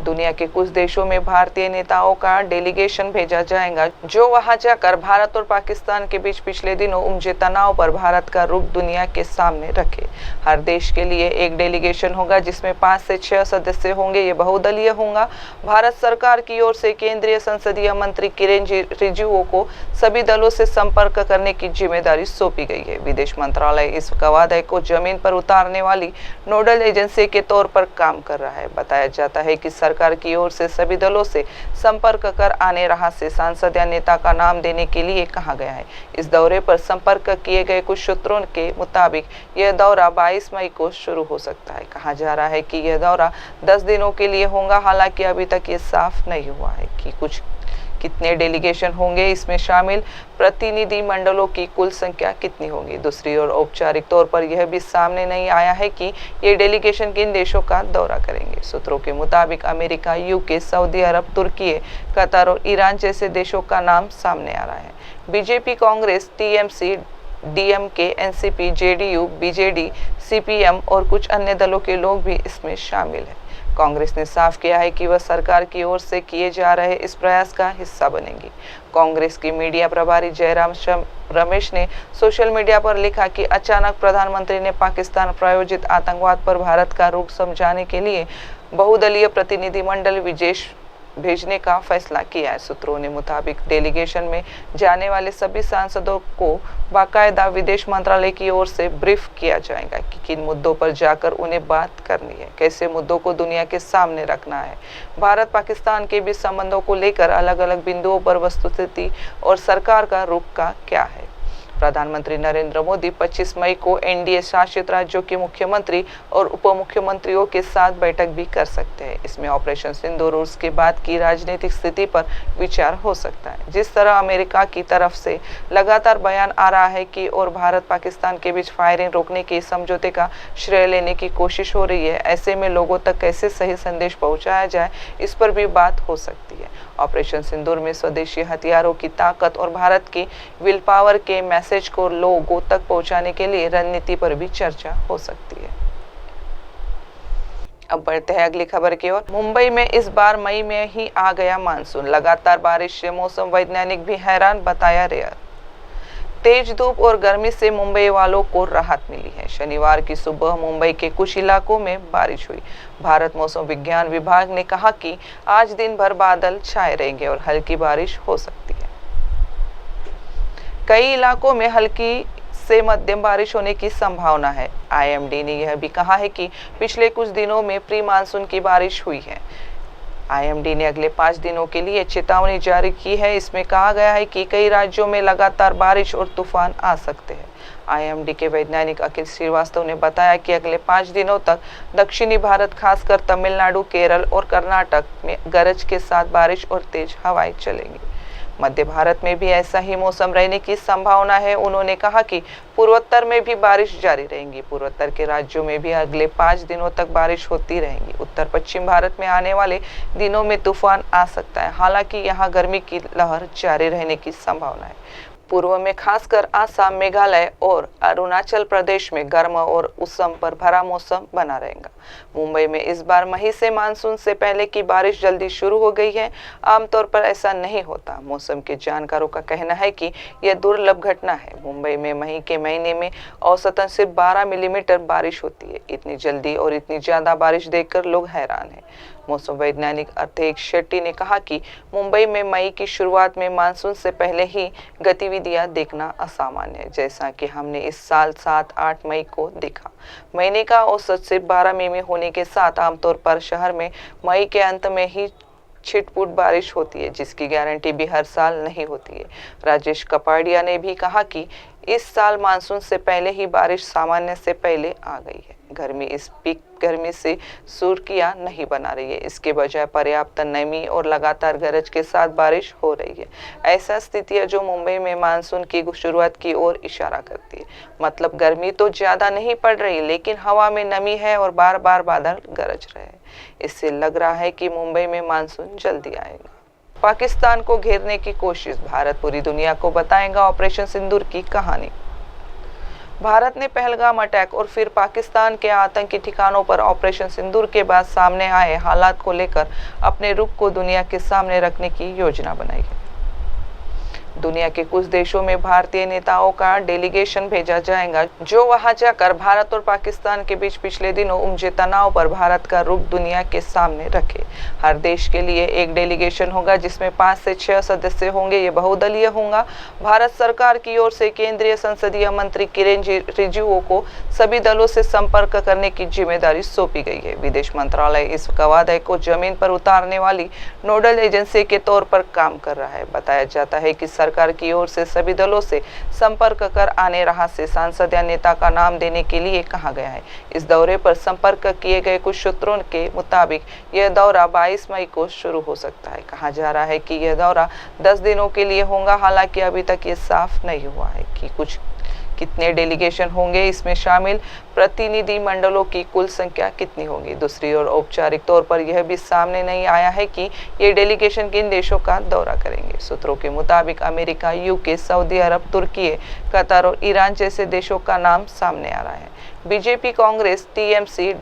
दुनिया के कुछ देशों में भारतीय नेताओं का डेलीगेशन भेजा जाएगा, जो वहां जाकर भारत और पाकिस्तान के बीच पिछले दिनों उपजे तनाव पर भारत का रुख दुनिया के सामने रखे। हर देश के लिए एक डेलीगेशन होगा, जिसमें 5 से 6 सदस्य होंगे। ये बहुदलीय होगा। भारत सरकार की ओर से केंद्रीय संसदीय मंत्री किरेन रिजिजू को सभी दलों से संपर्क करने की जिम्मेदारी सौंपी गई है। विदेश मंत्रालय इस वादे को जमीन पर उतारने वाली नोडल एजेंसी के तौर पर काम कर रहा है। बताया जाता है कि सरकार की ओर से सभी दलों से संपर्क कर आने रहा से सांसद या नेता का नाम देने के लिए कहा गया है। इस दौरे पर संपर्क किए गए कुछ सूत्रों के मुताबिक यह दौरा 22 मई को शुरू हो सकता है। कहा जा रहा है कि यह दौरा 10 दिनों के लिए होगा। हालांकि अभी तक ये साफ नहीं हुआ है कि कितने डेलीगेशन होंगे। इसमें शामिल प्रतिनिधि मंडलों की कुल संख्या कितनी होगी। दूसरी ओर औपचारिक तौर पर यह भी सामने नहीं आया है कि ये डेलीगेशन किन देशों का दौरा करेंगे। सूत्रों के मुताबिक अमेरिका, यूके, सऊदी अरब, तुर्की, कतर और ईरान जैसे देशों का नाम सामने आ रहा है। BJP, Congress, TMC, DMK, NCP, JDU, BJD, CPM और कुछ अन्य दलों के लोग भी इसमें शामिल हैं। कांग्रेस ने साफ किया है कि वह सरकार की ओर से किए जा रहे इस प्रयास का हिस्सा बनेगी। कांग्रेस की मीडिया प्रभारी जयराम रमेश ने सोशल मीडिया पर लिखा कि अचानक प्रधानमंत्री ने पाकिस्तान प्रायोजित आतंकवाद पर भारत का रुख समझाने के लिए बहुदलीय प्रतिनिधिमंडल विदेश भेजने का फैसला किया है। सूत्रों ने मुताबिक डेलीगेशन में जाने वाले सभी सांसदों को बाकायदा विदेश मंत्रालय की ओर से ब्रीफ किया जाएगा कि किन मुद्दों पर जाकर उन्हें बात करनी है, कैसे मुद्दों को दुनिया के सामने रखना है। भारत पाकिस्तान के बीच संबंधों को लेकर अलग अलग बिंदुओं पर वस्तुस्थिति और सरकार का रुख का क्या है। प्रधानमंत्री नरेंद्र मोदी 25 मई को एनडीए शासित राज्यों के मुख्यमंत्री और उप मुख्यमंत्रियों के साथ बैठक भी कर सकते हैं। इसमें ऑपरेशन सिंदूर और उसके बाद की राजनीतिक स्थिति पर विचार हो सकता है। जिस तरह अमेरिका की तरफ से लगातार बयान आ रहा है कि और भारत पाकिस्तान के बीच फायरिंग रोकने के समझौते का श्रेय लेने की कोशिश हो रही है, ऐसे में लोगों तक कैसे सही संदेश पहुंचाया जाए, इस पर भी बात हो सकती है। ऑपरेशन सिंदूर में स्वदेशी हथियारों की ताकत और भारत की विल पावर के मैसेज को लोगों तक पहुंचाने के लिए रणनीति पर भी चर्चा हो सकती है। अब बढ़ते हैं अगली खबर की ओर। मुंबई में इस बार मई में ही आ गया मानसून। लगातार बारिश से मौसम वैज्ञानिक भी हैरान, बताया रेयर। तेज धूप और गर्मी से मुंबई वालों को राहत मिली है। शनिवार की सुबह मुंबई के कुछ इलाकों में बारिश हुई। भारत मौसम विज्ञान विभाग ने कहा कि आज दिन भर बादल छाए रहेंगे और हल्की बारिश हो सकती है। कई इलाकों में हल्की से मध्यम बारिश होने की संभावना है। आईएमडी ने यह भी कहा है कि पिछले कुछ दिनों में प्री मानसून की बारिश हुई है। आईएमडी ने अगले 5 दिनों के लिए चेतावनी जारी की है। इसमें कहा गया है कि कई राज्यों में लगातार बारिश और तूफान आ सकते हैं। आईएमडी के वैज्ञानिक अखिल श्रीवास्तव ने बताया कि अगले 5 दिनों तक दक्षिणी भारत, खासकर तमिलनाडु, केरल और कर्नाटक में गरज के साथ बारिश और तेज हवाएं चलेंगी। मध्य भारत में भी ऐसा ही मौसम रहने की संभावना है। उन्होंने कहा कि पूर्वोत्तर में भी बारिश जारी रहेगी। पूर्वोत्तर के राज्यों में भी अगले 5 दिनों तक बारिश होती रहेगी। उत्तर पश्चिम भारत में आने वाले दिनों में तूफान आ सकता है। हालांकि यहाँ गर्मी की लहर जारी रहने की संभावना है। पूर्व में खासकर आसाम, मेघालय और अरुणाचल प्रदेश में गर्म और उष्ण पर भरा मौसम बना रहेगा। मुंबई में इस बार मई से मानसून से पहले की बारिश जल्दी शुरू हो गई है। आमतौर पर ऐसा नहीं होता। मौसम के जानकारों का कहना है कि यह दुर्लभ घटना है। मुंबई में मई के महीने में औसतन सिर्फ 12 मिलीमीटर बारिश होती है। इतनी जल्दी और इतनी ज्यादा बारिश देखकर लोग हैरान हैं। मौसम वैज्ञानिक अर्थेक शेट्टी ने कहा कि मुंबई में मई की शुरुआत में मानसून से पहले ही गतिविधियां देखना असामान्य है, जैसा कि हमने इस साल 7-8 मई को देखा। महीने का औसत सिर्फ 12 मई में होने के साथ आमतौर पर शहर में मई के अंत में ही छिटपुट बारिश होती है, जिसकी गारंटी भी हर साल नहीं होती है। राजेश कपाड़िया ने भी कहा कि इस साल मानसून से पहले ही बारिश सामान्य से पहले आ गई है। गर्मी इस पीक गर्मी से सुर्खियां नहीं बना रही है। इसके बजाय पर्याप्त नमी और लगातार गरज के साथ बारिश हो रही है। ऐसा स्थिति है जो मुंबई में मानसून की शुरुआत की ओर इशारा करती है। मतलब गर्मी तो ज्यादा नहीं पड़ रही, लेकिन हवा में नमी है और बार बार बादल गरज रहे हैं। इससे लग रहा है कि मुंबई में मानसून जल्दी आएगा। पाकिस्तान को घेरने की कोशिश, भारत पूरी दुनिया को बताएगा ऑपरेशन सिंदूर की कहानी। भारत ने पहलगाम अटैक और फिर पाकिस्तान के आतंकी ठिकानों पर ऑपरेशन सिंदूर के बाद सामने आए हालात को लेकर अपने रुख को दुनिया के सामने रखने की योजना बनाई है। दुनिया के कुछ देशों में भारतीय नेताओं का डेलीगेशन भेजा जाएगा, जो वहां जाकर भारत और पाकिस्तान के बीच पिछले दिनों उपजे तनाव पर भारत का रुख दुनिया के सामने रखे। हर देश के लिए एक डेलीगेशन होगा, जिसमें 5 से 6 सदस्य होंगे। ये बहुदलीय होगा। भारत सरकार की ओर से केंद्रीय संसदीय मंत्री किरेन रिजिजू को सभी दलों से संपर्क करने की जिम्मेदारी सौंपी गई है। विदेश मंत्रालय इस गवादय को जमीन पर उतारने वाली नोडल एजेंसी के तौर पर काम कर रहा है। बताया जाता है कि सरकार की ओर से सभी दलों से संपर्क कर आने रहा से सांसद या नेता का नाम देने के लिए कहा गया है। इस दौरे पर संपर्क किए गए कुछ सूत्रों के मुताबिक यह दौरा 22 मई को शुरू हो सकता है। कहा जा रहा है कि यह दौरा 10 दिनों के लिए होगा। हालांकि अभी तक ये साफ नहीं हुआ है कि कितने डेलीगेशन होंगे, इसमें शामिल प्रतिनिधि मंडलों की कुल संख्या कितनी होगी। दूसरी ओर औपचारिक तौर पर यह भी सामने नहीं आया है कि ये डेलीगेशन किन देशों का दौरा करेंगे। सूत्रों के मुताबिक अमेरिका, यूके, सऊदी अरब, तुर्की, कतर और ईरान जैसे देशों का नाम सामने आ रहा है। BJP, Congress, TMC,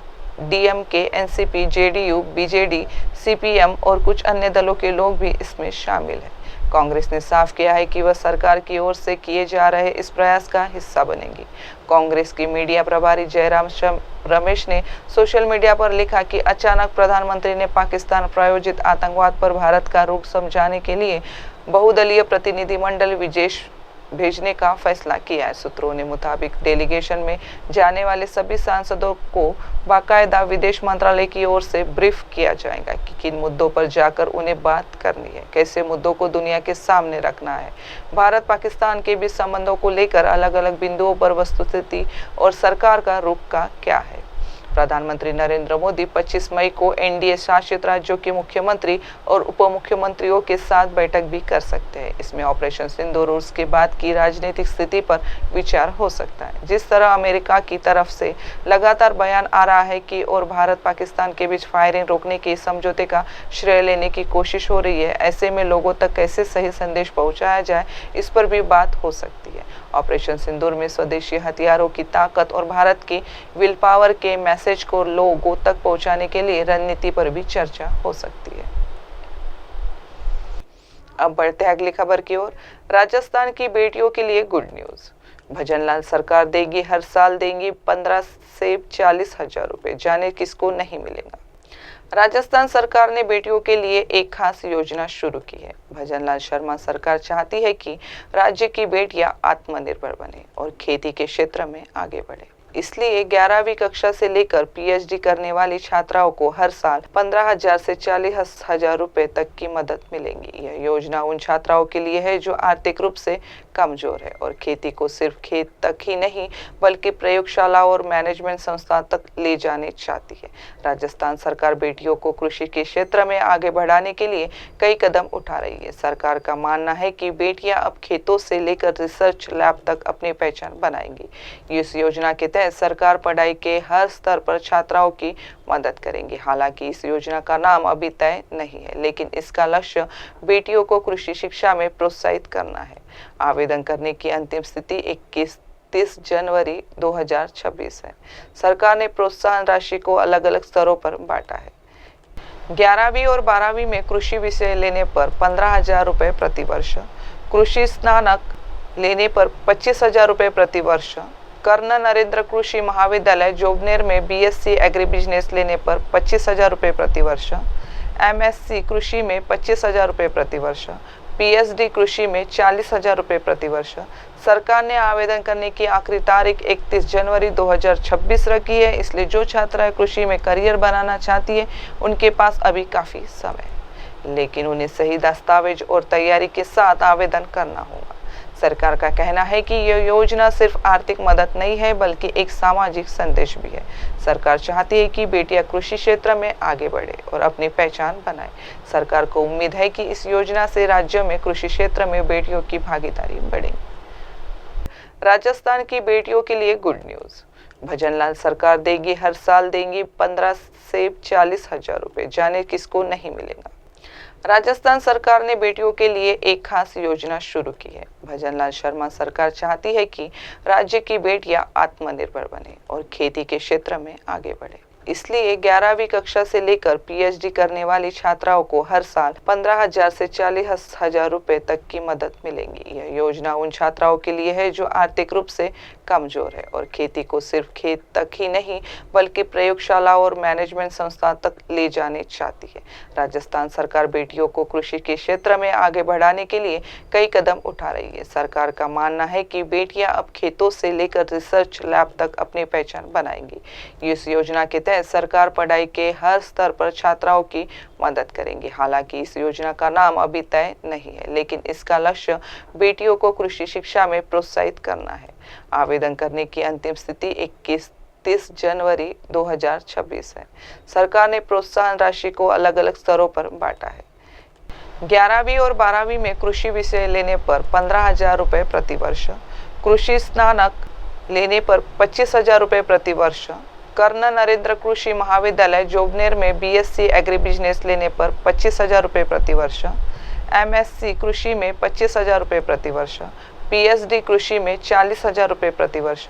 DMK, NCP, JDU, BJD, CPM और कुछ अन्य दलों के लोग भी इसमें शामिल हैं। कांग्रेस ने साफ किया है कि वह सरकार की ओर से किए जा रहे इस प्रयास का हिस्सा बनेगी। कांग्रेस की मीडिया प्रभारी जयराम रमेश ने सोशल मीडिया पर लिखा कि अचानक प्रधानमंत्री ने पाकिस्तान प्रायोजित आतंकवाद पर भारत का रुख समझाने के लिए बहुदलीय प्रतिनिधिमंडल विदेश भेजने का फैसला किया है। सूत्रों ने मुताबिक डेलीगेशन में जाने वाले सभी सांसदों को बाकायदा विदेश मंत्रालय की ओर से ब्रीफ किया जाएगा कि किन मुद्दों पर जाकर उन्हें बात करनी है, कैसे मुद्दों को दुनिया के सामने रखना है। भारत पाकिस्तान के बीच संबंधों को लेकर अलग अलग बिंदुओं पर वस्तुस्थिति और सरकार का रुख का क्या है। प्रधानमंत्री नरेंद्र मोदी 25 मई को एनडीए शासित राज्यों के मुख्यमंत्री और उप मुख्यमंत्रियों के साथ बैठक भी कर सकते हैं। इसमें ऑपरेशन सिंदूर और उसके बाद की राजनीतिक स्थिति पर विचार हो सकता है। जिस तरह अमेरिका की तरफ से लगातार बयान आ रहा है कि और भारत पाकिस्तान के बीच फायरिंग रोकने के समझौते का श्रेय लेने की कोशिश हो रही है, ऐसे में लोगों तक कैसे सही संदेश पहुंचाया जाए, इस पर भी बात हो सकती है। ऑपरेशन सिंदूर में स्वदेशी हथियारों की ताकत और भारत की विल पावर के मैसेज को लोगों तक पहुंचाने के लिए रणनीति पर भी चर्चा हो सकती है। अब बढ़ते हैं अगली खबर की ओर। राजस्थान की बेटियों के लिए गुड न्यूज। भजनलाल सरकार देगी, हर साल देंगी 15 से 40 हजार रुपए, जाने किसको नहीं मिलेगा। राजस्थान सरकार ने बेटियों के लिए एक खास योजना शुरू की है। भजनलाल शर्मा सरकार चाहती है कि राज्य की बेटियां आत्मनिर्भर बने और खेती के क्षेत्र में आगे बढ़े। इसलिए 11वीं कक्षा से लेकर पीएचडी करने वाली छात्राओं को हर साल 15,000 से 40,000 रुपए तक की मदद मिलेंगी। यह योजना उन छात्राओं के लिए है जो आर्थिक रूप से कमजोर है और खेती को सिर्फ खेत तक ही नहीं बल्कि प्रयोगशाला और मैनेजमेंट संस्था तक ले जाने चाहती है। राजस्थान सरकार बेटियों को कृषि के क्षेत्र में आगे बढ़ाने के लिए कई कदम उठा रही है। सरकार का मानना है कि बेटियां अब खेतों से लेकर रिसर्च लैब तक अपनी पहचान बनाएंगी। इस योजना के तहत सरकार पढ़ाई के हर स्तर पर छात्राओं की मदद करेंगी। हालांकि इस योजना का नाम अभी तय नहीं है, लेकिन इसका लक्ष्य बेटियों को कृषि शिक्षा में प्रोत्साहित करना है। आवेदन करने की अंतिम तिथि 31 जनवरी 2026 है। सरकार ने प्रोत्साहन राशि को अलग अलग स्तरों पर बांटा है। 11वीं और 12वीं में कृषि विषय लेने पर 15,000 रुपए प्रति वर्ष, कृषि स्नातक लेने पर 25,000 रुपए प्रति वर्ष, कर्ण नरेंद्र कृषि महाविद्यालय जोबनेर में बीएससी एग्री बिजनेस लेने पर 25,000 रुपए प्रति वर्ष, एमएससी कृषि में 25,000 रुपए प्रति वर्ष, पीएचडी कृषि में 40,000 रुपए प्रति वर्ष। सरकार ने आवेदन करने की आखिरी तारीख 31 जनवरी 2026 रखी है। इसलिए जो छात्राएं कृषि में करियर बनाना चाहती है उनके पास अभी काफी समय है, लेकिन उन्हें सही दस्तावेज और तैयारी के साथ आवेदन करना होगा। सरकार का कहना है कि यह योजना सिर्फ आर्थिक मदद नहीं है बल्कि एक सामाजिक संदेश भी है। सरकार चाहती है कि बेटियां कृषि क्षेत्र में आगे बढ़े और अपनी पहचान बनाए। सरकार को उम्मीद है कि इस योजना से राज्य में कृषि क्षेत्र में बेटियों की भागीदारी बढ़ेगी। राजस्थान की बेटियों के लिए गुड न्यूज। भजनलाल सरकार देगी, हर साल देंगी 15 से 40,000 रुपए, जाने किसको नहीं मिलेगा। राजस्थान सरकार ने बेटियों के लिए एक खास योजना शुरू की है। भजनलाल शर्मा सरकार चाहती है कि राज्य की बेटियां आत्मनिर्भर बने और खेती के क्षेत्र में आगे बढ़े। इसलिए 11वीं कक्षा से लेकर पीएचडी करने वाली छात्राओं को हर साल 15,000 से 40,000 रुपए तक की मदद मिलेंगी। यह योजना उन छात्राओं के लिए है जो आर्थिक रूप से कमजोर है और खेती को सिर्फ खेत तक ही नहीं बल्कि प्रयोगशाला और मैनेजमेंट संस्था तक ले जाने चाहती है। राजस्थान सरकार बेटियों को कृषि के क्षेत्र में आगे बढ़ाने के लिए कई कदम उठा रही है। सरकार का मानना है कि बेटियां अब खेतों से लेकर रिसर्च लैब तक अपनी पहचान बनाएंगी। इस योजना के तहत सरकार पढ़ाई के हर स्तर पर छात्राओं की मदद करेंगी। हालांकि इस योजना का नाम अभी तय नहीं है, लेकिन इसका लक्ष्य बेटियों को कृषि शिक्षा में प्रोत्साहित करना है। आवेदन करने की अंतिम तिथि 31 जनवरी 2026 है। सरकार ने प्रोत्साहन राशि को अलग अलग स्तरों पर बांटा है। 11वीं और 12वीं में कृषि विषय लेने पर 15,000 रुपए प्रति वर्ष, कृषि स्नातक लेने पर 25,000 रुपए प्रति वर्ष, कर्ण नरेंद्र कृषि महाविद्यालय जोबनेर में बीएससी एग्री बिजनेस लेने पर 25,000 रुपए प्रति वर्ष, एमएससी कृषि में 25,000 रुपए प्रति वर्ष, पीएचडी कृषि में 40,000 रुपए प्रति वर्ष।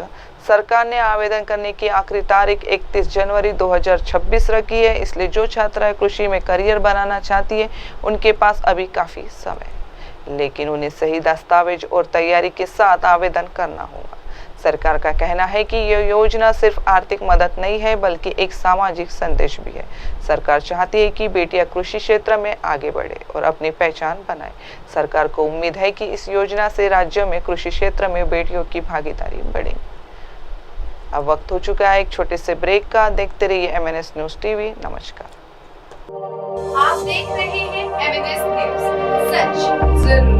सरकार ने आवेदन करने की आखिरी तारीख 31 जनवरी 2026 रखी है। इसलिए जो छात्राएं कृषि में करियर बनाना चाहती है उनके पास अभी काफी समय है, लेकिन उन्हें सही दस्तावेज और तैयारी के साथ आवेदन करना होगा। सरकार का कहना है कि यह योजना सिर्फ आर्थिक मदद नहीं है बल्कि एक सामाजिक संदेश भी है। सरकार चाहती है कि बेटियां कृषि क्षेत्र में आगे बढ़े और अपनी पहचान बनाए। सरकार को उम्मीद है कि इस योजना से राज्य में कृषि क्षेत्र में बेटियों की भागीदारी बढ़ेगी। अब वक्त हो चुका है एक छोटे से ब्रेक का। देखते रहिए MNS न्यूज टीवी। नमस्कार। आप देख रहे हैं MNS न्यूज, सच जरूर।